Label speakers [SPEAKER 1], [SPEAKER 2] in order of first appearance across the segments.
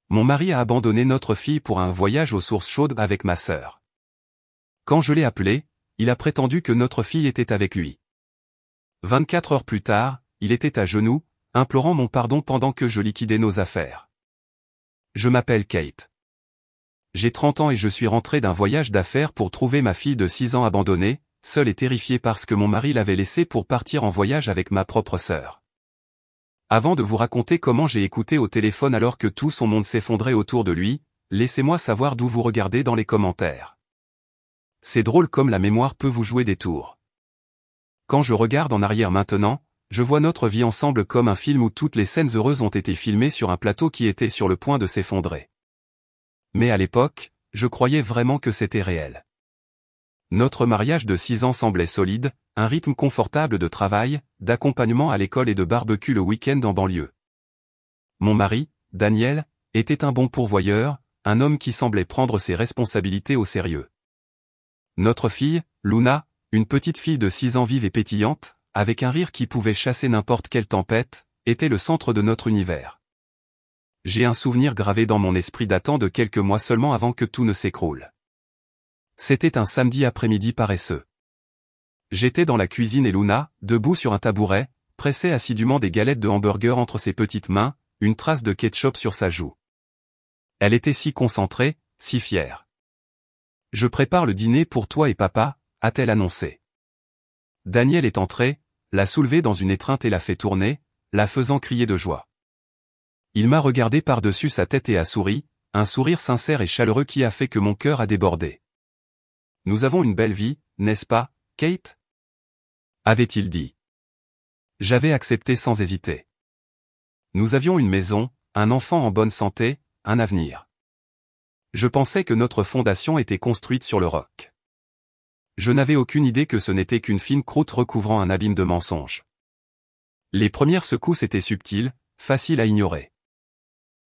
[SPEAKER 1] Mon mari a abandonné notre fille pour un voyage aux sources chaudes avec ma sœur. Quand je l'ai appelé, il a prétendu que notre fille était avec lui. 24 heures plus tard, il était à genoux, implorant mon pardon pendant que je liquidais nos affaires. Je m'appelle Kate. J'ai 30 ans et je suis rentré d'un voyage d'affaires pour trouver ma fille de 6 ans abandonnée, seule et terrifiée parce que mon mari l'avait laissée pour partir en voyage avec ma propre sœur. Avant de vous raconter comment j'ai écouté au téléphone alors que tout son monde s'effondrait autour de lui, laissez-moi savoir d'où vous regardez dans les commentaires. C'est drôle comme la mémoire peut vous jouer des tours. Quand je regarde en arrière maintenant, je vois notre vie ensemble comme un film où toutes les scènes heureuses ont été filmées sur un plateau qui était sur le point de s'effondrer. Mais à l'époque, je croyais vraiment que c'était réel. Notre mariage de 6 ans semblait solide, un rythme confortable de travail, d'accompagnement à l'école et de barbecue le week-end en banlieue. Mon mari, Daniel, était un bon pourvoyeur, un homme qui semblait prendre ses responsabilités au sérieux. Notre fille, Luna, une petite fille de 6 ans vive et pétillante, avec un rire qui pouvait chasser n'importe quelle tempête, était le centre de notre univers. J'ai un souvenir gravé dans mon esprit datant de quelques mois seulement avant que tout ne s'écroule. C'était un samedi après-midi paresseux. J'étais dans la cuisine et Luna, debout sur un tabouret, pressait assidûment des galettes de hamburger entre ses petites mains, une trace de ketchup sur sa joue. Elle était si concentrée, si fière. « Je prépare le dîner pour toi et papa », a-t-elle annoncé. Daniel est entré, l'a soulevée dans une étreinte et l'a fait tourner, la faisant crier de joie. Il m'a regardé par-dessus sa tête et a souri, un sourire sincère et chaleureux qui a fait que mon cœur a débordé. « Nous avons une belle vie, n'est-ce pas, Kate ?» avait-il dit. J'avais accepté sans hésiter. Nous avions une maison, un enfant en bonne santé, un avenir. Je pensais que notre fondation était construite sur le roc. Je n'avais aucune idée que ce n'était qu'une fine croûte recouvrant un abîme de mensonges. Les premières secousses étaient subtiles, faciles à ignorer.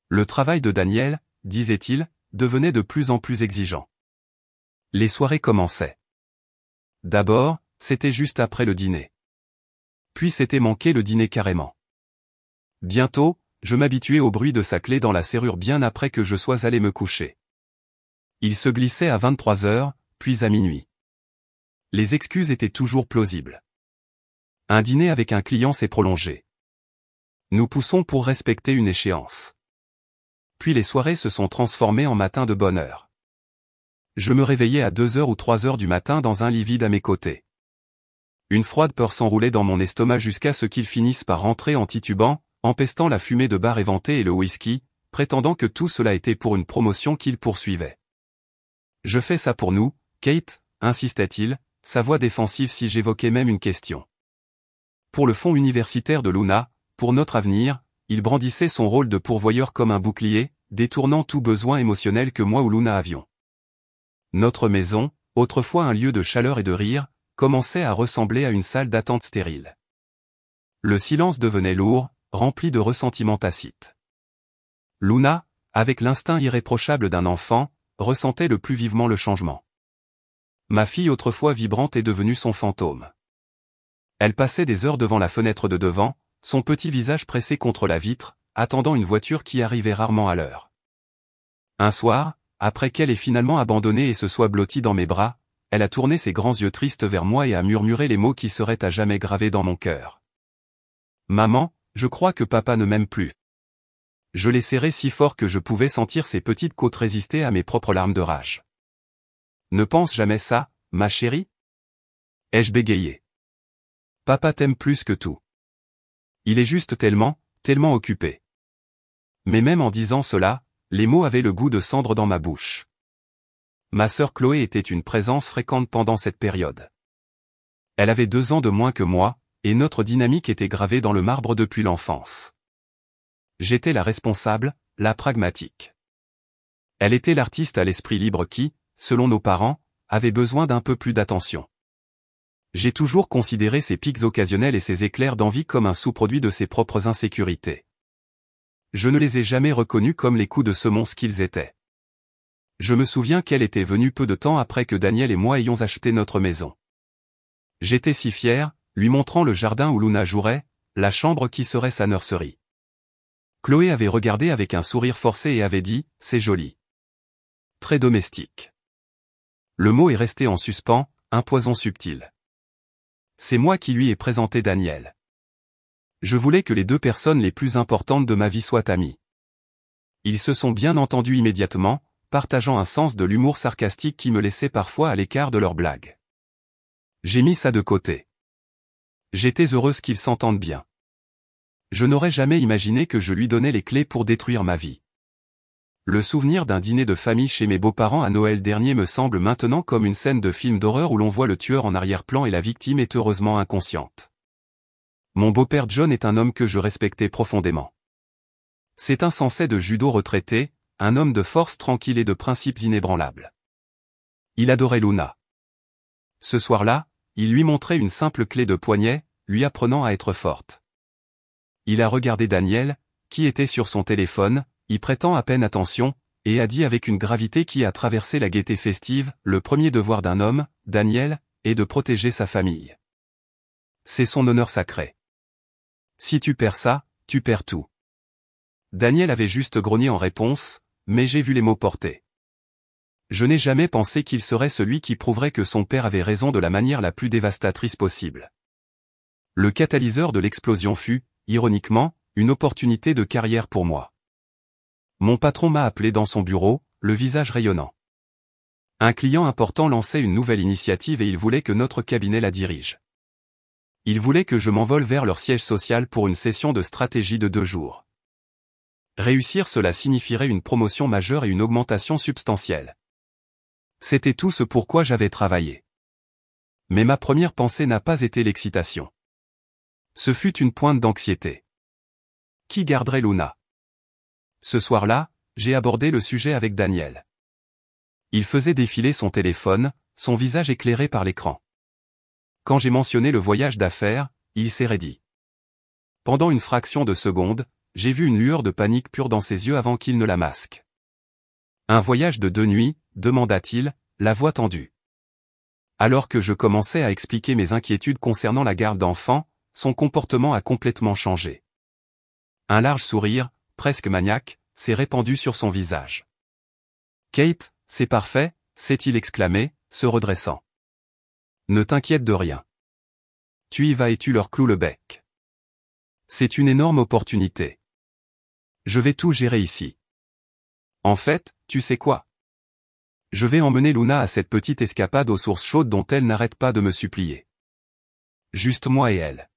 [SPEAKER 1] Le travail de Daniel, disait-il, devenait de plus en plus exigeant. Les soirées commençaient. D'abord, c'était juste après le dîner. Puis c'était manquer le dîner carrément. Bientôt, je m'habituais au bruit de sa clé dans la serrure bien après que je sois allé me coucher. Il se glissait à 23 heures, puis à minuit. Les excuses étaient toujours plausibles. Un dîner avec un client s'est prolongé. Nous poussons pour respecter une échéance. Puis les soirées se sont transformées en matins de bonne heure. Je me réveillais à 2 heures ou 3 heures du matin dans un lit vide à mes côtés. Une froide peur s'enroulait dans mon estomac jusqu'à ce qu'il finisse par rentrer en titubant, empestant la fumée de bar éventé et le whisky, prétendant que tout cela était pour une promotion qu'il poursuivait. « Je fais ça pour nous, Kate », insistait-il, sa voix défensive si j'évoquais même une question. Pour le fonds universitaire de Luna, pour notre avenir, il brandissait son rôle de pourvoyeur comme un bouclier, détournant tout besoin émotionnel que moi ou Luna avions. Notre maison, autrefois un lieu de chaleur et de rire, commençait à ressembler à une salle d'attente stérile. Le silence devenait lourd, rempli de ressentiments tacites. Luna, avec l'instinct irréprochable d'un enfant, ressentait le plus vivement le changement. Ma fille autrefois vibrante est devenue son fantôme. Elle passait des heures devant la fenêtre de devant, son petit visage pressé contre la vitre, attendant une voiture qui arrivait rarement à l'heure. Un soir, après qu'elle ait finalement abandonné et se soit blottie dans mes bras, elle a tourné ses grands yeux tristes vers moi et a murmuré les mots qui seraient à jamais gravés dans mon cœur. « Maman, je crois que papa ne m'aime plus. » Je l'ai serré si fort que je pouvais sentir ses petites côtes résister à mes propres larmes de rage. « Ne pense jamais ça, ma chérie ?» ai-je bégayé. « Papa t'aime plus que tout. Il est juste tellement occupé. » Mais même en disant cela, les mots avaient le goût de cendre dans ma bouche. Ma sœur Chloé était une présence fréquente pendant cette période. Elle avait 2 ans de moins que moi, et notre dynamique était gravée dans le marbre depuis l'enfance. J'étais la responsable, la pragmatique. Elle était l'artiste à l'esprit libre qui, selon nos parents, avait besoin d'un peu plus d'attention. J'ai toujours considéré ces pics occasionnels et ces éclairs d'envie comme un sous-produit de ses propres insécurités. Je ne les ai jamais reconnus comme les coups de semonce qu'ils étaient. Je me souviens qu'elle était venue peu de temps après que Daniel et moi ayons acheté notre maison. J'étais si fier, lui montrant le jardin où Luna jouerait, la chambre qui serait sa nurserie. Chloé avait regardé avec un sourire forcé et avait dit, c'est joli. Très domestique. Le mot est resté en suspens, un poison subtil. C'est moi qui lui ai présenté Daniel. Je voulais que les deux personnes les plus importantes de ma vie soient amies. Ils se sont bien entendus immédiatement, partageant un sens de l'humour sarcastique qui me laissait parfois à l'écart de leurs blagues. J'ai mis ça de côté. J'étais heureuse qu'ils s'entendent bien. Je n'aurais jamais imaginé que je lui donnais les clés pour détruire ma vie. Le souvenir d'un dîner de famille chez mes beaux-parents à Noël dernier me semble maintenant comme une scène de film d'horreur où l'on voit le tueur en arrière-plan et la victime est heureusement inconsciente. Mon beau-père John est un homme que je respectais profondément. C'est un sensei de judo retraité, un homme de force tranquille et de principes inébranlables. Il adorait Luna. Ce soir-là, il lui montrait une simple clé de poignet, lui apprenant à être forte. Il a regardé Daniel, qui était sur son téléphone, y prêtant à peine attention, et a dit avec une gravité qui a traversé la gaieté festive, le premier devoir d'un homme, Daniel, est de protéger sa famille. C'est son honneur sacré. Si tu perds ça, tu perds tout. Daniel avait juste grogné en réponse, mais j'ai vu les mots portés. Je n'ai jamais pensé qu'il serait celui qui prouverait que son père avait raison de la manière la plus dévastatrice possible. Le catalyseur de l'explosion fut, ironiquement, une opportunité de carrière pour moi. Mon patron m'a appelé dans son bureau, le visage rayonnant. Un client important lançait une nouvelle initiative et il voulait que notre cabinet la dirige. Il voulait que je m'envole vers leur siège social pour une session de stratégie de 2 jours. Réussir cela signifierait une promotion majeure et une augmentation substantielle. C'était tout ce pourquoi j'avais travaillé. Mais ma première pensée n'a pas été l'excitation. Ce fut une pointe d'anxiété. Qui garderait Luna? Ce soir-là, j'ai abordé le sujet avec Daniel. Il faisait défiler son téléphone, son visage éclairé par l'écran. Quand j'ai mentionné le voyage d'affaires, il s'est raidi. Pendant une fraction de seconde, j'ai vu une lueur de panique pure dans ses yeux avant qu'il ne la masque. Un voyage de 2 nuits, demanda-t-il, la voix tendue. Alors que je commençais à expliquer mes inquiétudes concernant la garde d'enfants, son comportement a complètement changé. Un large sourire, presque maniaque, s'est répandu sur son visage. Kate, c'est parfait, s'est-il exclamé, se redressant. Ne t'inquiète de rien. Tu y vas et tu leur cloues le bec. C'est une énorme opportunité. Je vais tout gérer ici. En fait, tu sais quoi? Je vais emmener Luna à cette petite escapade aux sources chaudes dont elle n'arrête pas de me supplier. Juste moi et elle.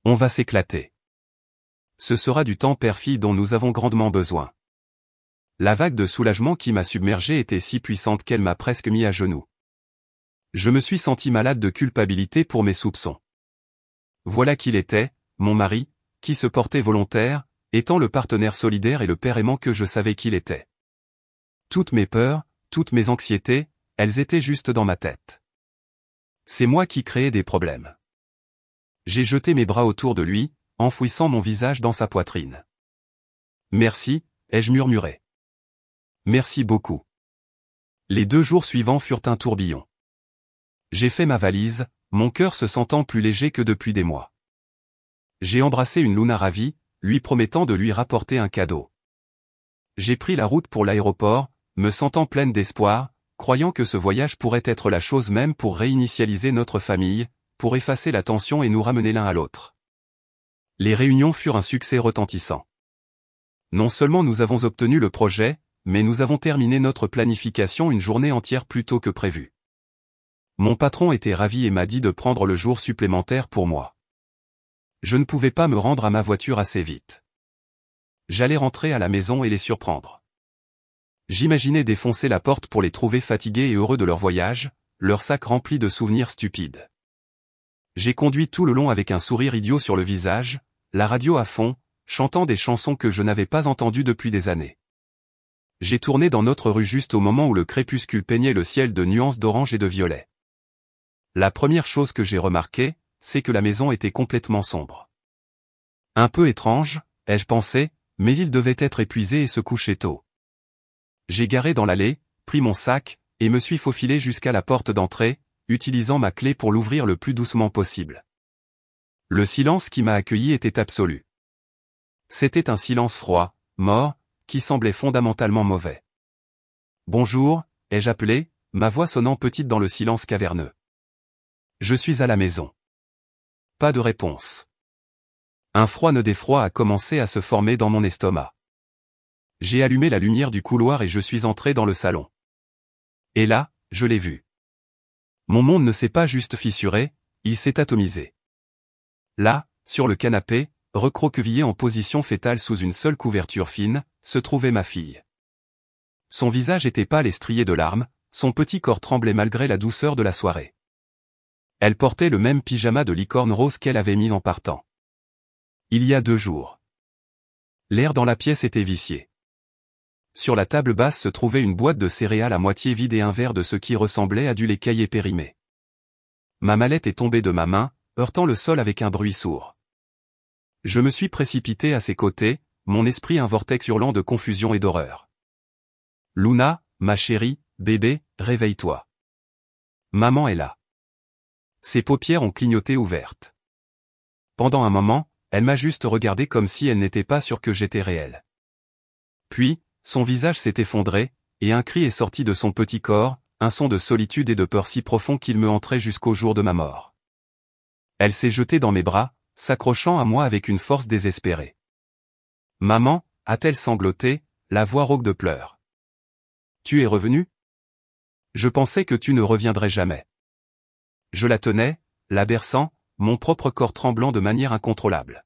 [SPEAKER 1] On va s'éclater. Ce sera du temps père-fille dont nous avons grandement besoin. La vague de soulagement qui m'a submergé était si puissante qu'elle m'a presque mis à genoux. Je me suis senti malade de culpabilité pour mes soupçons. Voilà qu'il était, mon mari, qui se portait volontaire, étant le partenaire solidaire et le père aimant que je savais qu'il était. Toutes mes peurs, toutes mes anxiétés, elles étaient juste dans ma tête. C'est moi qui créais des problèmes. J'ai jeté mes bras autour de lui, enfouissant mon visage dans sa poitrine. Merci, ai-je murmuré. Merci beaucoup. Les 2 jours suivants furent un tourbillon. J'ai fait ma valise, mon cœur se sentant plus léger que depuis des mois. J'ai embrassé une Luna ravie, lui promettant de lui rapporter un cadeau. J'ai pris la route pour l'aéroport, me sentant pleine d'espoir, croyant que ce voyage pourrait être la chose même pour réinitialiser notre famille, pour effacer la tension et nous ramener l'un à l'autre. Les réunions furent un succès retentissant. Non seulement nous avons obtenu le projet, mais nous avons terminé notre planification une journée entière plus tôt que prévu. Mon patron était ravi et m'a dit de prendre le jour supplémentaire pour moi. Je ne pouvais pas me rendre à ma voiture assez vite. J'allais rentrer à la maison et les surprendre. J'imaginais défoncer la porte pour les trouver fatigués et heureux de leur voyage, leur sac rempli de souvenirs stupides. J'ai conduit tout le long avec un sourire idiot sur le visage, la radio à fond, chantant des chansons que je n'avais pas entendues depuis des années. J'ai tourné dans notre rue juste au moment où le crépuscule peignait le ciel de nuances d'orange et de violet. La première chose que j'ai remarquée, c'est que la maison était complètement sombre. Un peu étrange, ai-je pensé, mais il devait être épuisé et se coucher tôt. J'ai garé dans l'allée, pris mon sac, et me suis faufilé jusqu'à la porte d'entrée, utilisant ma clé pour l'ouvrir le plus doucement possible. Le silence qui m'a accueilli était absolu. C'était un silence froid, mort, qui semblait fondamentalement mauvais. « Bonjour », ai-je appelé, ma voix sonnant petite dans le silence caverneux. « Je suis à la maison. » Pas de réponse. Un froid d'effroi a commencé à se former dans mon estomac. J'ai allumé la lumière du couloir et je suis entré dans le salon. Et là, je l'ai vu. Mon monde ne s'est pas juste fissuré, il s'est atomisé. Là, sur le canapé, recroquevillée en position fétale sous une seule couverture fine, se trouvait ma fille. Son visage était pâle et strié de larmes, son petit corps tremblait malgré la douceur de la soirée. Elle portait le même pyjama de licorne rose qu'elle avait mis en partant. Il y a 2 jours. L'air dans la pièce était vicié. Sur la table basse se trouvait une boîte de céréales à moitié vide et un verre de ce qui ressemblait à du lait caillé périmé. Ma mallette est tombée de ma main, heurtant le sol avec un bruit sourd. Je me suis précipité à ses côtés, mon esprit un vortex hurlant de confusion et d'horreur. « Luna, ma chérie, bébé, réveille-toi. Maman est là. » Ses paupières ont clignoté ouvertes. Pendant un moment, elle m'a juste regardé comme si elle n'était pas sûre que j'étais réel. Puis, son visage s'est effondré, et un cri est sorti de son petit corps, un son de solitude et de peur si profond qu'il me hantrait jusqu'au jour de ma mort. Elle s'est jetée dans mes bras, s'accrochant à moi avec une force désespérée. « Maman » a-t-elle sangloté, la voix rauque de pleurs. « Tu es revenu ? Je pensais que tu ne reviendrais jamais. » Je la tenais, la berçant, mon propre corps tremblant de manière incontrôlable.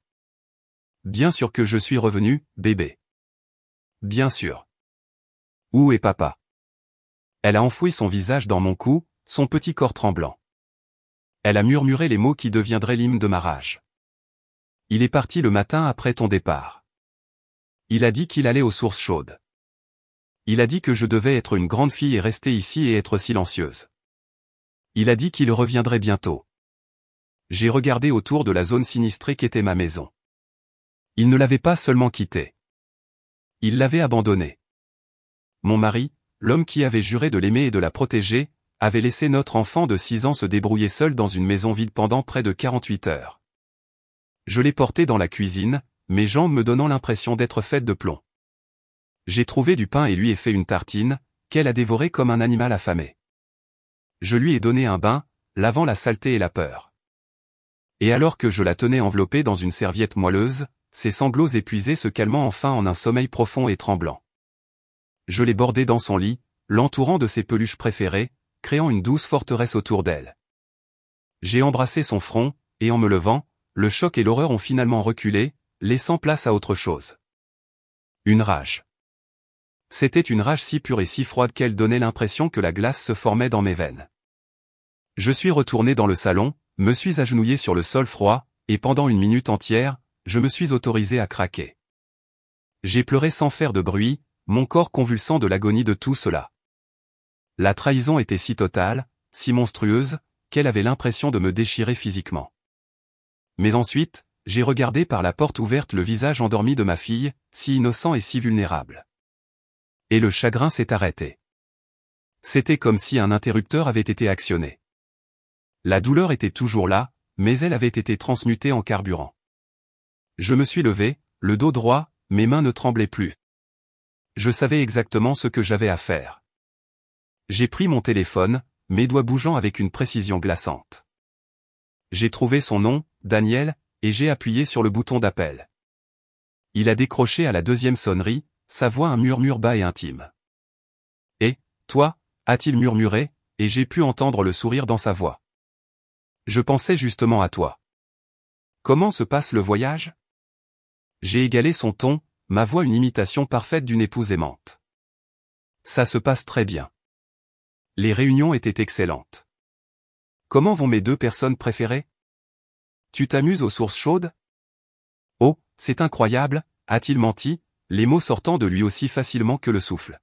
[SPEAKER 1] « Bien sûr que je suis revenu, bébé. Bien sûr. Où est papa ? » Elle a enfoui son visage dans mon cou, son petit corps tremblant. Elle a murmuré les mots qui deviendraient l'hymne de ma rage. « Il est parti le matin après ton départ. Il a dit qu'il allait aux sources chaudes. Il a dit que je devais être une grande fille et rester ici et être silencieuse. Il a dit qu'il reviendrait bientôt. » J'ai regardé autour de la zone sinistrée qu'était ma maison. Il ne l'avait pas seulement quittée. Il l'avait abandonnée. Mon mari, l'homme qui avait juré de l'aimer et de la protéger, avait laissé notre enfant de 6 ans se débrouiller seul dans une maison vide pendant près de 48 heures. Je l'ai porté dans la cuisine, mes jambes me donnant l'impression d'être faites de plomb. J'ai trouvé du pain et lui ai fait une tartine, qu'elle a dévorée comme un animal affamé. Je lui ai donné un bain, lavant la saleté et la peur. Et alors que je la tenais enveloppée dans une serviette moelleuse, ses sanglots épuisés se calmant enfin en un sommeil profond et tremblant. Je l'ai bordée dans son lit, l'entourant de ses peluches préférées, créant une douce forteresse autour d'elle. J'ai embrassé son front, et en me levant, le choc et l'horreur ont finalement reculé, laissant place à autre chose. Une rage. C'était une rage si pure et si froide qu'elle donnait l'impression que la glace se formait dans mes veines. Je suis retourné dans le salon, me suis agenouillé sur le sol froid, et pendant 1 minute entière, je me suis autorisé à craquer. J'ai pleuré sans faire de bruit, mon corps convulsant de l'agonie de tout cela. La trahison était si totale, si monstrueuse, qu'elle avait l'impression de me déchirer physiquement. Mais ensuite, j'ai regardé par la porte ouverte le visage endormi de ma fille, si innocent et si vulnérable. Et le chagrin s'est arrêté. C'était comme si un interrupteur avait été actionné. La douleur était toujours là, mais elle avait été transmutée en carburant. Je me suis levé, le dos droit, mes mains ne tremblaient plus. Je savais exactement ce que j'avais à faire. J'ai pris mon téléphone, mes doigts bougeant avec une précision glaçante. J'ai trouvé son nom, Daniel, et j'ai appuyé sur le bouton d'appel. Il a décroché à la 2e sonnerie, sa voix un murmure bas et intime. « Et, toi » a-t-il murmuré, et j'ai pu entendre le sourire dans sa voix. « Je pensais justement à toi. Comment se passe le voyage ?» J'ai égalé son ton, ma voix une imitation parfaite d'une épouse aimante. « Ça se passe très bien. Les réunions étaient excellentes. Comment vont mes 2 personnes préférées ? Tu t'amuses aux sources chaudes ? Oh, c'est incroyable, a-t-il menti, les mots sortant de lui aussi facilement que le souffle.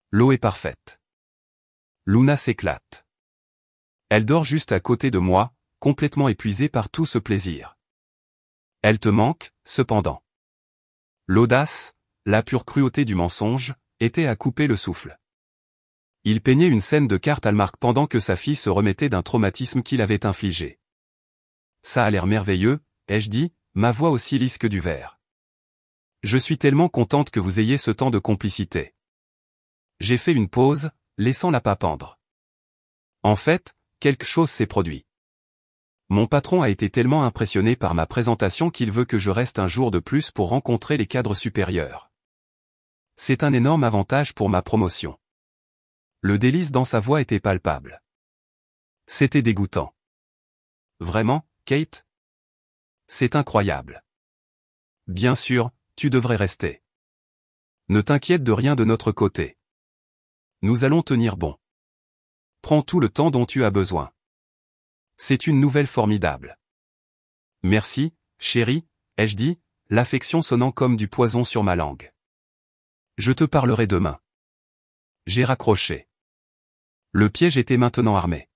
[SPEAKER 1] L'eau est parfaite. Luna s'éclate. Elle dort juste à côté de moi, complètement épuisée par tout ce plaisir. Elle te manque, cependant. L'audace, la pure cruauté du mensonge, était à couper le souffle. Il peignait une scène de cartes Hallmark pendant que sa fille se remettait d'un traumatisme qu'il avait infligé. Ça a l'air merveilleux, ai-je dit, ma voix aussi lisse que du verre. Je suis tellement contente que vous ayez ce temps de complicité. J'ai fait une pause, laissant la pape pendre. En fait, quelque chose s'est produit. Mon patron a été tellement impressionné par ma présentation qu'il veut que je reste un jour de plus pour rencontrer les cadres supérieurs. C'est un énorme avantage pour ma promotion. Le délice dans sa voix était palpable. C'était dégoûtant. Vraiment, Kate? C'est incroyable. Bien sûr, tu devrais rester. Ne t'inquiète de rien de notre côté. Nous allons tenir bon. Prends tout le temps dont tu as besoin. C'est une nouvelle formidable. Merci, chérie, ai-je dit, l'affection sonnant comme du poison sur ma langue. Je te parlerai demain. J'ai raccroché. Le piège était maintenant armé.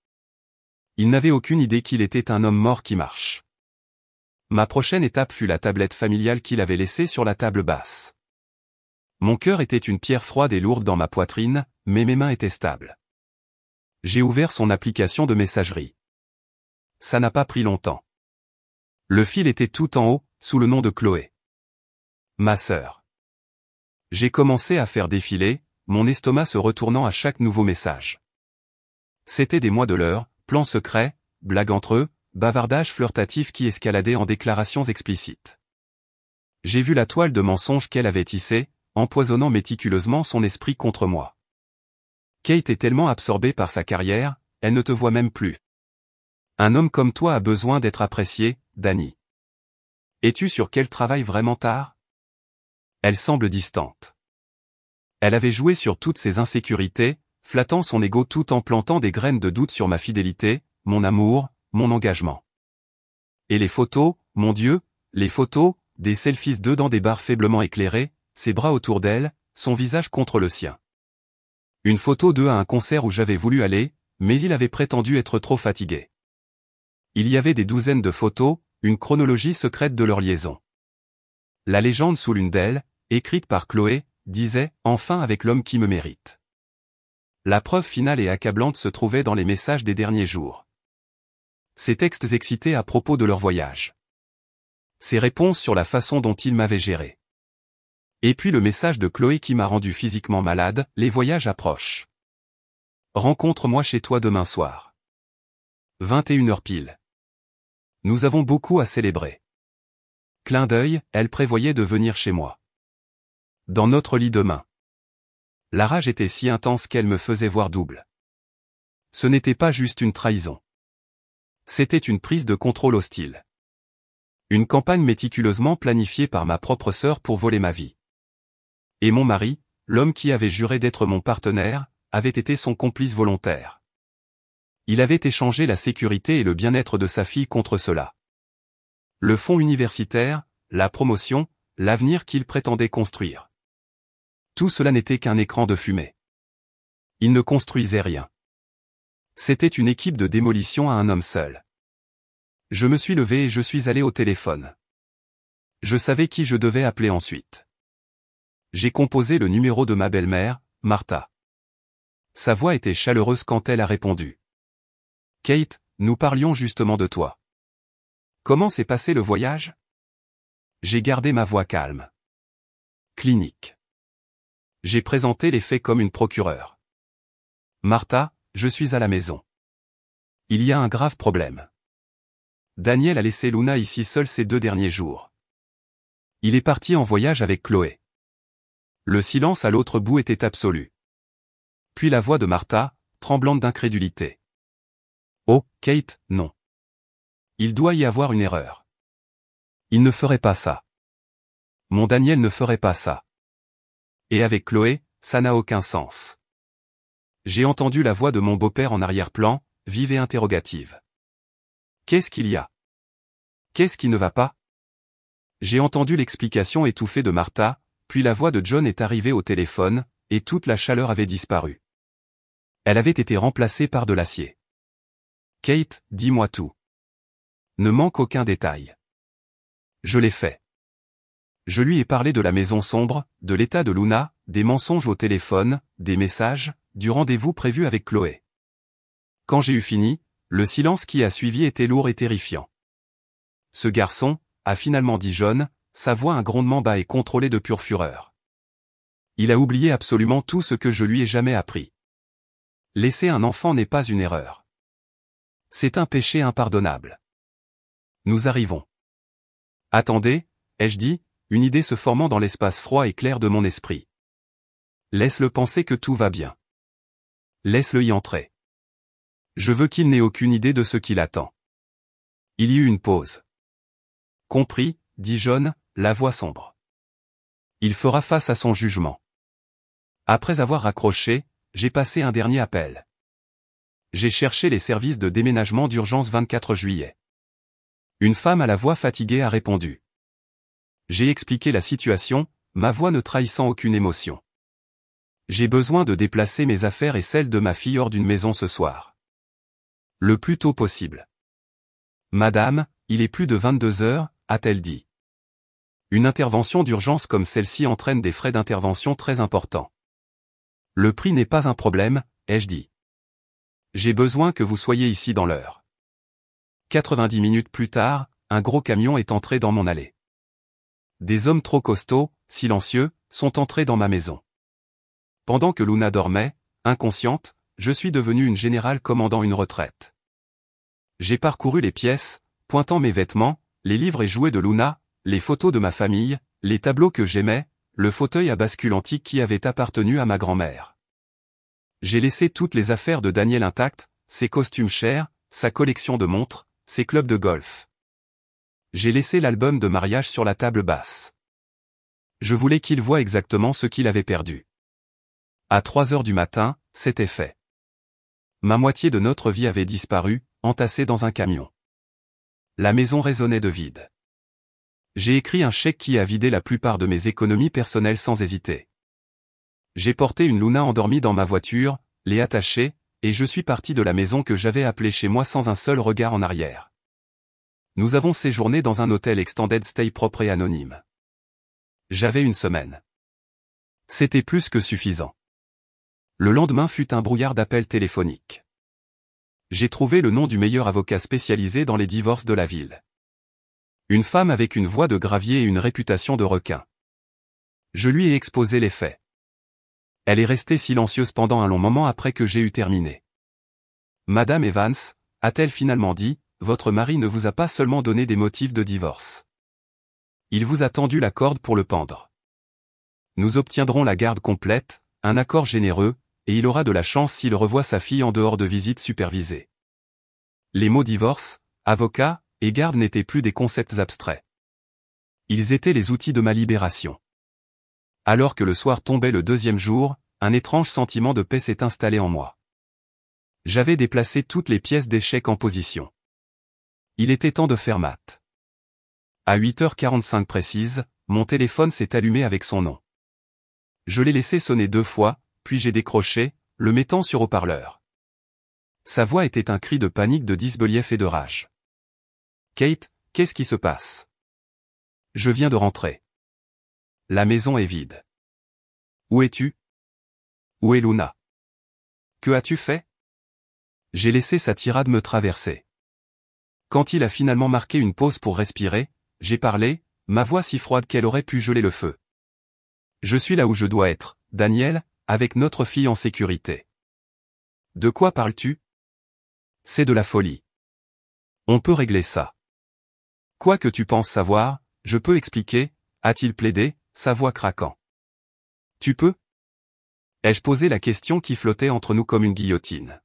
[SPEAKER 1] Il n'avait aucune idée qu'il était un homme mort qui marche. Ma prochaine étape fut la tablette familiale qu'il avait laissée sur la table basse. Mon cœur était une pierre froide et lourde dans ma poitrine, mais mes mains étaient stables. J'ai ouvert son application de messagerie. Ça n'a pas pris longtemps. Le fil était tout en haut, sous le nom de Chloé. Ma sœur. J'ai commencé à faire défiler, mon estomac se retournant à chaque nouveau message. C'était des mois de l'heure, plans secrets, blagues entre eux, bavardages flirtatifs qui escaladaient en déclarations explicites. J'ai vu la toile de mensonges qu'elle avait tissée, empoisonnant méticuleusement son esprit contre moi. Kate est tellement absorbée par sa carrière, elle ne te voit même plus. Un homme comme toi a besoin d'être apprécié, Danny. Es-tu sur quel travail vraiment tard? Elle semble distante. Elle avait joué sur toutes ses insécurités, flattant son ego tout en plantant des graines de doute sur ma fidélité, mon amour, mon engagement. Et les photos, mon Dieu, les photos, des selfies d'eux dans des bars faiblement éclairés, ses bras autour d'elle, son visage contre le sien. Une photo d'eux à un concert où j'avais voulu aller, mais il avait prétendu être trop fatigué. Il y avait des douzaines de photos, une chronologie secrète de leur liaison. La légende sous l'une d'elles, écrite par Chloé, disait « Enfin avec l'homme qui me mérite ». La preuve finale et accablante se trouvait dans les messages des derniers jours. Ces textes excités à propos de leur voyage. Ces réponses sur la façon dont ils m'avaient géré. Et puis le message de Chloé qui m'a rendu physiquement malade, les voyages approchent. Rencontre-moi chez toi demain soir. 21h pile. Nous avons beaucoup à célébrer. Clin d'œil, elle prévoyait de venir chez moi. Dans notre lit demain. La rage était si intense qu'elle me faisait voir double. Ce n'était pas juste une trahison. C'était une prise de contrôle hostile. Une campagne méticuleusement planifiée par ma propre sœur pour voler ma vie. Et mon mari, l'homme qui avait juré d'être mon partenaire, avait été son complice volontaire. Il avait échangé la sécurité et le bien-être de sa fille contre cela. Le fonds universitaire, la promotion, l'avenir qu'il prétendait construire. Tout cela n'était qu'un écran de fumée. Il ne construisait rien. C'était une équipe de démolition à un homme seul. Je me suis levé et je suis allé au téléphone. Je savais qui je devais appeler ensuite. J'ai composé le numéro de ma belle-mère, Martha. Sa voix était chaleureuse quand elle a répondu. « Kate, nous parlions justement de toi. Comment s'est passé le voyage ?» J'ai gardé ma voix calme. Clinique. J'ai présenté les faits comme une procureure. « Martha, je suis à la maison. Il y a un grave problème. Daniel a laissé Luna ici seule ces 2 derniers jours. Il est parti en voyage avec Chloé. » Le silence à l'autre bout était absolu. Puis la voix de Martha, tremblante d'incrédulité. « Oh, Kate, non. Il doit y avoir une erreur. Il ne ferait pas ça. Mon Daniel ne ferait pas ça. Et avec Chloé, ça n'a aucun sens. » J'ai entendu la voix de mon beau-père en arrière-plan, vive et interrogative. « Qu'est-ce qu'il y a? Qu'est-ce qui ne va pas ?» J'ai entendu l'explication étouffée de Martha, puis la voix de John est arrivée au téléphone, et toute la chaleur avait disparu. Elle avait été remplacée par de l'acier. « Kate, dis-moi tout. Ne manque aucun détail. » Je l'ai fait. Je lui ai parlé de la maison sombre, de l'état de Luna, des mensonges au téléphone, des messages, du rendez-vous prévu avec Chloé. Quand j'ai eu fini, le silence qui a suivi était lourd et terrifiant. « Ce garçon, » a finalement dit John, sa voix un grondement bas et contrôlé de pure fureur. Il a oublié absolument tout ce que je lui ai jamais appris. Laisser un enfant n'est pas une erreur. C'est un péché impardonnable. Nous arrivons. Attendez, ai-je dit, une idée se formant dans l'espace froid et clair de mon esprit. Laisse-le penser que tout va bien. Laisse-le y entrer. Je veux qu'il n'ait aucune idée de ce qui l'attend. Il y eut une pause. Compris, dit John, la voix sombre. Il fera face à son jugement. Après avoir raccroché, j'ai passé un dernier appel. J'ai cherché les services de déménagement d'urgence 24 juillet. Une femme à la voix fatiguée a répondu. J'ai expliqué la situation, ma voix ne trahissant aucune émotion. J'ai besoin de déplacer mes affaires et celles de ma fille hors d'une maison ce soir. Le plus tôt possible. Madame, il est plus de 22 heures, a-t-elle dit. Une intervention d'urgence comme celle-ci entraîne des frais d'intervention très importants. Le prix n'est pas un problème, ai-je dit. J'ai besoin que vous soyez ici dans l'heure. 90 minutes plus tard, un gros camion est entré dans mon allée. Des hommes trop costauds, silencieux, sont entrés dans ma maison. Pendant que Luna dormait, inconsciente, je suis devenu une générale commandant une retraite. J'ai parcouru les pièces, pointant mes vêtements, les livres et jouets de Luna, les photos de ma famille, les tableaux que j'aimais, le fauteuil à bascule antique qui avait appartenu à ma grand-mère. J'ai laissé toutes les affaires de Daniel intactes, ses costumes chers, sa collection de montres, ses clubs de golf. J'ai laissé l'album de mariage sur la table basse. Je voulais qu'il voie exactement ce qu'il avait perdu. À 3 heures du matin, c'était fait. Ma moitié de notre vie avait disparu, entassée dans un camion. La maison résonnait de vide. J'ai écrit un chèque qui a vidé la plupart de mes économies personnelles sans hésiter. J'ai porté une Luna endormie dans ma voiture, l'ai attachée, et je suis parti de la maison que j'avais appelée chez moi sans un seul regard en arrière. Nous avons séjourné dans un hôtel extended stay propre et anonyme. J'avais une semaine. C'était plus que suffisant. Le lendemain fut un brouillard d'appels téléphoniques. J'ai trouvé le nom du meilleur avocat spécialisé dans les divorces de la ville. Une femme avec une voix de gravier et une réputation de requin. Je lui ai exposé les faits. Elle est restée silencieuse pendant un long moment après que j'ai eu terminé. Madame Evans, a-t-elle finalement dit, votre mari ne vous a pas seulement donné des motifs de divorce. Il vous a tendu la corde pour le pendre. Nous obtiendrons la garde complète, un accord généreux, et il aura de la chance s'il revoit sa fille en dehors de visites supervisées. Les mots divorce, avocat, et garde n'étaient plus des concepts abstraits. Ils étaient les outils de ma libération. Alors que le soir tombait le deuxième jour, un étrange sentiment de paix s'est installé en moi. J'avais déplacé toutes les pièces d'échecs en position. Il était temps de faire mat. À 8h45 précise, mon téléphone s'est allumé avec son nom. Je l'ai laissé sonner 2 fois, puis j'ai décroché, le mettant sur haut-parleur. Sa voix était un cri de panique, de disbelief et de rage. Kate, qu'est-ce qui se passe? Je viens de rentrer. La maison est vide. Où es-tu? Où est Luna? Que as-tu fait? J'ai laissé sa tirade me traverser. Quand il a finalement marqué une pause pour respirer, j'ai parlé, ma voix si froide qu'elle aurait pu geler le feu. Je suis là où je dois être, Daniel, avec notre fille en sécurité. De quoi parles-tu? C'est de la folie. On peut régler ça. Quoi que tu penses savoir, je peux expliquer, a-t-il plaidé, sa voix craquant. Tu peux? Ai-je posé la question qui flottait entre nous comme une guillotine.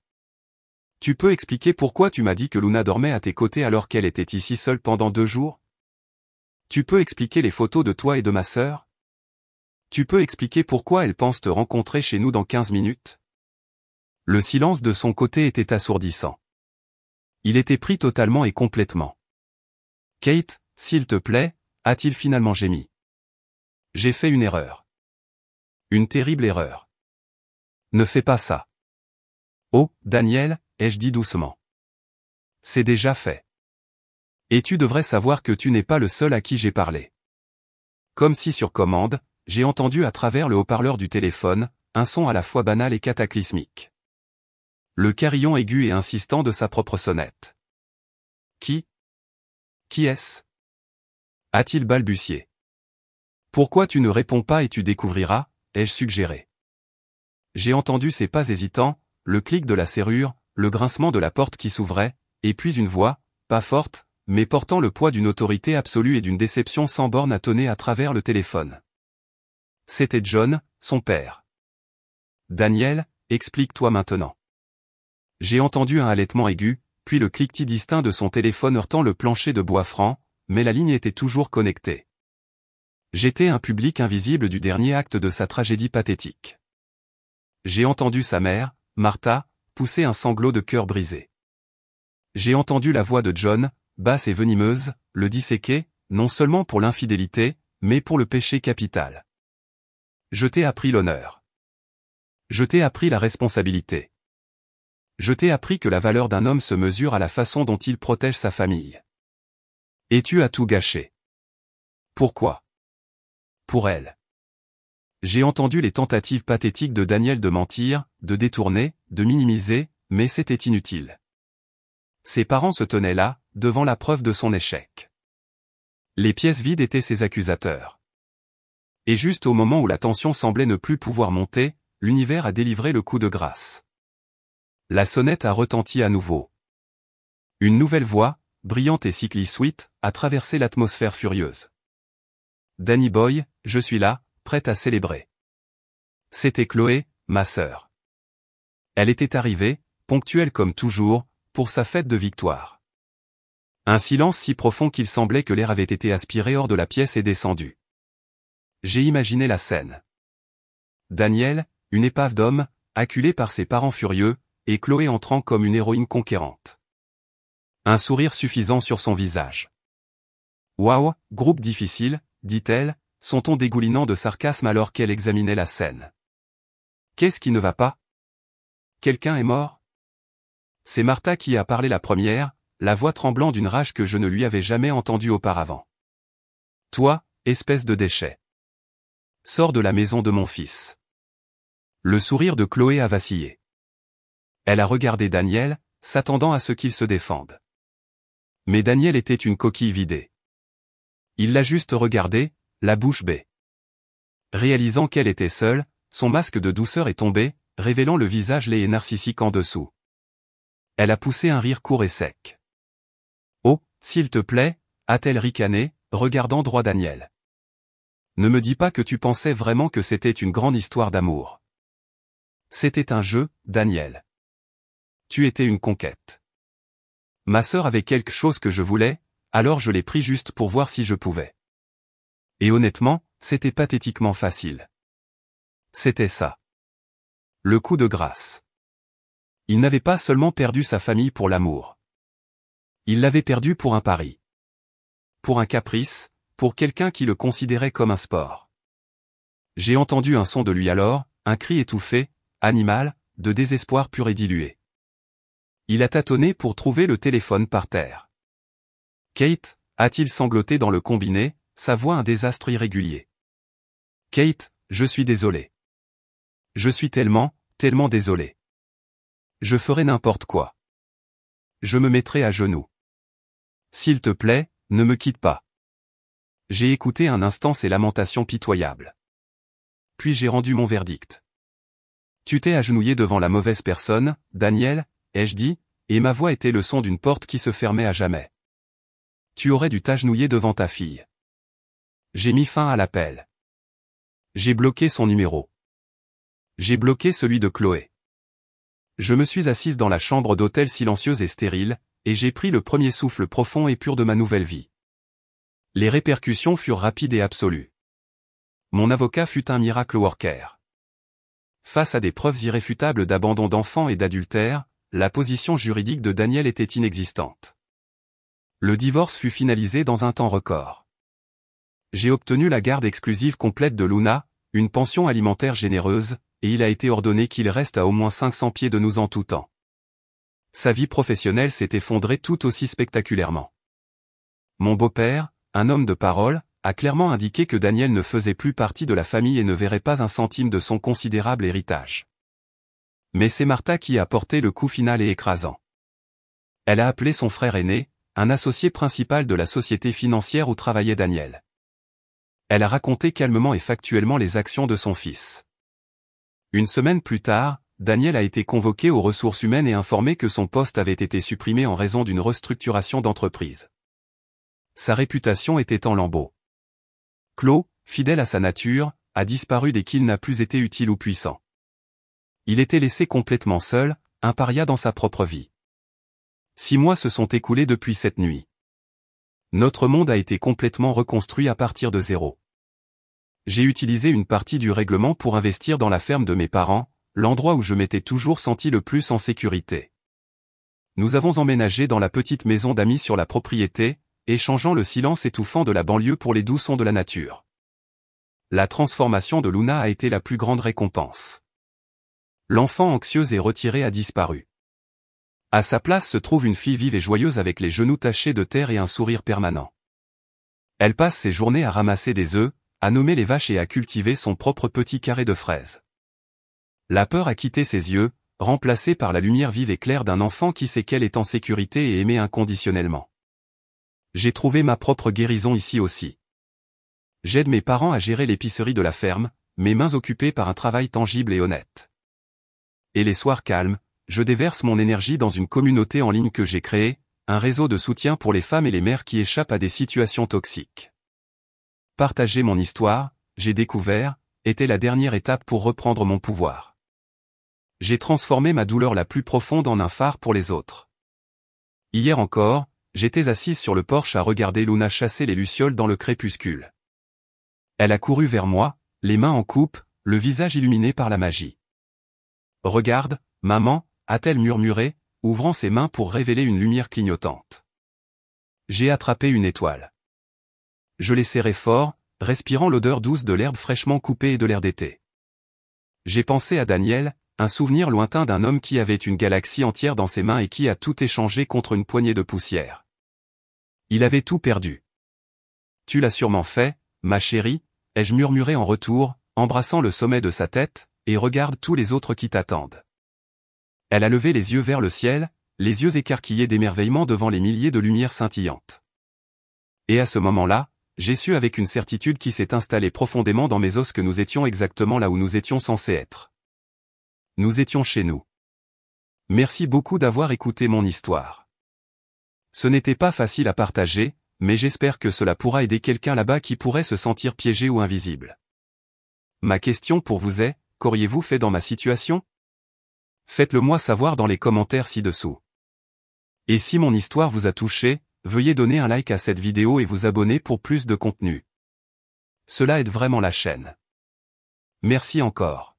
[SPEAKER 1] Tu peux expliquer pourquoi tu m'as dit que Luna dormait à tes côtés alors qu'elle était ici seule pendant 2 jours? Tu peux expliquer les photos de toi et de ma sœur? Tu peux expliquer pourquoi elle pense te rencontrer chez nous dans 15 minutes? Le silence de son côté était assourdissant. Il était pris totalement et complètement. Kate, s'il te plaît, a-t-il finalement gémi. J'ai fait une erreur. Une terrible erreur. Ne fais pas ça. Oh, Daniel, ai-je dit doucement. C'est déjà fait. Et tu devrais savoir que tu n'es pas le seul à qui j'ai parlé. Comme si sur commande, j'ai entendu à travers le haut-parleur du téléphone, un son à la fois banal et cataclysmique. Le carillon aigu et insistant de sa propre sonnette. Qui est-ce? A-t-il balbutié. Pourquoi tu ne réponds pas et tu découvriras, ai-je suggéré. J'ai entendu ses pas hésitants, le clic de la serrure, le grincement de la porte qui s'ouvrait, et puis une voix, pas forte, mais portant le poids d'une autorité absolue et d'une déception sans borne à tonner à travers le téléphone. C'était John, son père. Daniel, explique-toi maintenant. J'ai entendu un halètement aigu, puis le cliquetis distinct de son téléphone heurtant le plancher de bois franc, mais la ligne était toujours connectée. J'étais un public invisible du dernier acte de sa tragédie pathétique. J'ai entendu sa mère, Martha, pousser un sanglot de cœur brisé. J'ai entendu la voix de John, basse et venimeuse, le disséquer, non seulement pour l'infidélité, mais pour le péché capital. Je t'ai appris l'honneur. Je t'ai appris la responsabilité. Je t'ai appris que la valeur d'un homme se mesure à la façon dont il protège sa famille. Et tu as tout gâché. Pourquoi? Pour elle. J'ai entendu les tentatives pathétiques de Daniel de mentir, de détourner, de minimiser, mais c'était inutile. Ses parents se tenaient là, devant la preuve de son échec. Les pièces vides étaient ses accusateurs. Et juste au moment où la tension semblait ne plus pouvoir monter, l'univers a délivré le coup de grâce. La sonnette a retenti à nouveau. Une nouvelle voix, brillante et cycli-sweet, a traversé l'atmosphère furieuse. Danny Boy, je suis là, prête à célébrer. C'était Chloé, ma sœur. Elle était arrivée, ponctuelle comme toujours, pour sa fête de victoire. Un silence si profond qu'il semblait que l'air avait été aspiré hors de la pièce et descendu. J'ai imaginé la scène. Daniel, une épave d'homme, acculé par ses parents furieux, et Chloé entrant comme une héroïne conquérante. Un sourire suffisant sur son visage. Waouh, groupe difficile, dit-elle, son ton dégoulinant de sarcasme alors qu'elle examinait la scène. Qu'est-ce qui ne va pas? Quelqu'un est mort? C'est Martha qui a parlé la première, la voix tremblant d'une rage que je ne lui avais jamais entendue auparavant. Toi, espèce de déchet. Sors de la maison de mon fils. Le sourire de Chloé a vacillé. Elle a regardé Daniel, s'attendant à ce qu'il se défende. Mais Daniel était une coquille vidée. Il l'a juste regardée, la bouche bée. Réalisant qu'elle était seule, son masque de douceur est tombé, révélant le visage laid et narcissique en dessous. Elle a poussé un rire court et sec. Oh, s'il te plaît, a-t-elle ricané, regardant droit Daniel. Ne me dis pas que tu pensais vraiment que c'était une grande histoire d'amour. C'était un jeu, Daniel. Tu étais une conquête. Ma sœur avait quelque chose que je voulais, alors je l'ai pris juste pour voir si je pouvais. Et honnêtement, c'était pathétiquement facile. C'était ça. Le coup de grâce. Il n'avait pas seulement perdu sa famille pour l'amour. Il l'avait perdu pour un pari. Pour un caprice, pour quelqu'un qui le considérait comme un sport. J'ai entendu un son de lui alors, un cri étouffé, animal, de désespoir pur et dilué. Il a tâtonné pour trouver le téléphone par terre. Kate, a-t-il sangloté dans le combiné, sa voix un désastre irrégulier. Kate, je suis désolé. Je suis tellement, tellement désolé. Je ferai n'importe quoi. Je me mettrai à genoux. S'il te plaît, ne me quitte pas. J'ai écouté un instant ces lamentations pitoyables. Puis j'ai rendu mon verdict. Tu t'es agenouillé devant la mauvaise personne, Daniel, ai-je dit, et ma voix était le son d'une porte qui se fermait à jamais. Tu aurais dû t'agenouiller devant ta fille. J'ai mis fin à l'appel. J'ai bloqué son numéro. J'ai bloqué celui de Chloé. Je me suis assise dans la chambre d'hôtel silencieuse et stérile, et j'ai pris le premier souffle profond et pur de ma nouvelle vie. Les répercussions furent rapides et absolues. Mon avocat fut un miracle worker. Face à des preuves irréfutables d'abandon d'enfants et d'adultère, la position juridique de Daniel était inexistante. Le divorce fut finalisé dans un temps record. J'ai obtenu la garde exclusive complète de Luna, une pension alimentaire généreuse, et il a été ordonné qu'il reste à au moins 500 pieds de nous en tout temps. Sa vie professionnelle s'est effondrée tout aussi spectaculairement. Mon beau-père, un homme de parole, a clairement indiqué que Daniel ne faisait plus partie de la famille et ne verrait pas un centime de son considérable héritage. Mais c'est Martha qui a porté le coup final et écrasant. Elle a appelé son frère aîné, un associé principal de la société financière où travaillait Daniel. Elle a raconté calmement et factuellement les actions de son fils. Une semaine plus tard, Daniel a été convoqué aux ressources humaines et informé que son poste avait été supprimé en raison d'une restructuration d'entreprise. Sa réputation était en lambeaux. Claude, fidèle à sa nature, a disparu dès qu'il n'a plus été utile ou puissant. Il était laissé complètement seul, un paria dans sa propre vie. 6 mois se sont écoulés depuis cette nuit. Notre monde a été complètement reconstruit à partir de zéro. J'ai utilisé une partie du règlement pour investir dans la ferme de mes parents, l'endroit où je m'étais toujours senti le plus en sécurité. Nous avons emménagé dans la petite maison d'amis sur la propriété, échangeant le silence étouffant de la banlieue pour les doux sons de la nature. La transformation de Luna a été la plus grande récompense. L'enfant anxieuse et retirée a disparu. À sa place se trouve une fille vive et joyeuse avec les genoux tachés de terre et un sourire permanent. Elle passe ses journées à ramasser des œufs, à nommer les vaches et à cultiver son propre petit carré de fraises. La peur a quitté ses yeux, remplacée par la lumière vive et claire d'un enfant qui sait qu'elle est en sécurité et aimée inconditionnellement. J'ai trouvé ma propre guérison ici aussi. J'aide mes parents à gérer l'épicerie de la ferme, mes mains occupées par un travail tangible et honnête. Et les soirs calmes, je déverse mon énergie dans une communauté en ligne que j'ai créée, un réseau de soutien pour les femmes et les mères qui échappent à des situations toxiques. Partager mon histoire, j'ai découvert, était la dernière étape pour reprendre mon pouvoir. J'ai transformé ma douleur la plus profonde en un phare pour les autres. Hier encore, j'étais assise sur le porche à regarder Luna chasser les lucioles dans le crépuscule. Elle a couru vers moi, les mains en coupe, le visage illuminé par la magie. « Regarde, maman », a-t-elle murmuré, ouvrant ses mains pour révéler une lumière clignotante. J'ai attrapé une étoile. Je l'ai serrée fort, respirant l'odeur douce de l'herbe fraîchement coupée et de l'air d'été. J'ai pensé à Daniel, un souvenir lointain d'un homme qui avait une galaxie entière dans ses mains et qui a tout échangé contre une poignée de poussière. Il avait tout perdu. « Tu l'as sûrement fait, ma chérie », ai-je murmuré en retour, embrassant le sommet de sa tête, et regarde tous les autres qui t'attendent. Elle a levé les yeux vers le ciel, les yeux écarquillés d'émerveillement devant les milliers de lumières scintillantes. Et à ce moment-là, j'ai su avec une certitude qui s'est installée profondément dans mes os que nous étions exactement là où nous étions censés être. Nous étions chez nous. Merci beaucoup d'avoir écouté mon histoire. Ce n'était pas facile à partager, mais j'espère que cela pourra aider quelqu'un là-bas qui pourrait se sentir piégé ou invisible. Ma question pour vous est, qu'auriez-vous fait dans ma situation? Faites-le moi savoir dans les commentaires ci-dessous. Et si mon histoire vous a touché, veuillez donner un like à cette vidéo et vous abonner pour plus de contenu. Cela aide vraiment la chaîne. Merci encore.